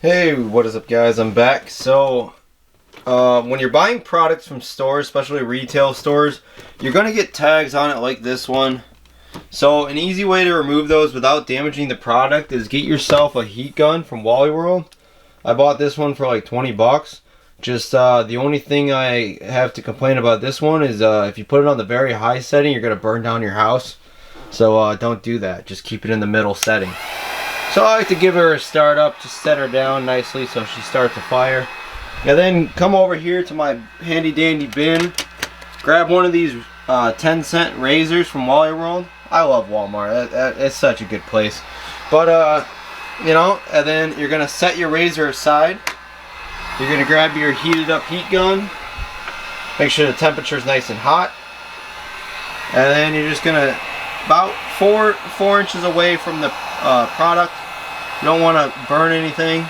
Hey, what is up guys? I'm back. So, when you're buying products from stores, especially retail stores, you're going to get tags on it like this one. So, an easy way to remove those without damaging the product is get yourself a heat gun from Wally World. I bought this one for like 20 bucks. Just, the only thing I have to complain about this one is if you put it on the very high setting, you're going to burn down your house. So, don't do that. Just keep it in the middle setting. So I like to give her a start up, just set her down nicely so she starts a fire. And then come over here to my handy dandy bin, grab one of these 10-cent razors from Wally World. I love Walmart, it's such a good place. But you know, and then you're gonna set your razor aside. You're gonna grab your heated up heat gun, make sure the temperature is nice and hot. And then you're just gonna, about four inches away from the product. You don't want to burn anything.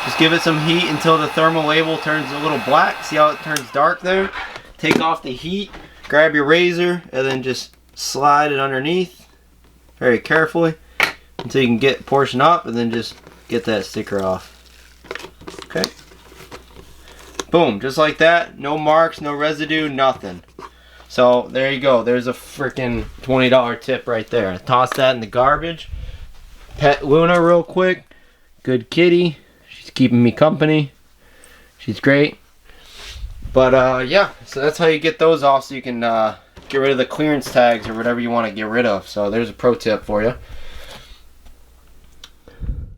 Just give it some heat until the thermal label turns a little black. See how it turns dark there? Take off the heat, grab your razor, and then just slide it underneath very carefully until you can get a portion up, and then just get that sticker off. Okay. Boom, just like that. No marks, no residue, nothing. So there you go. There's a freaking $20 tip right there. Toss that in the garbage. Pet Luna real quick. Good kitty. She's keeping me company. She's great. But yeah, so that's how you get those off, so you can get rid of the clearance tags or whatever you want to get rid of. So there's a pro tip for you.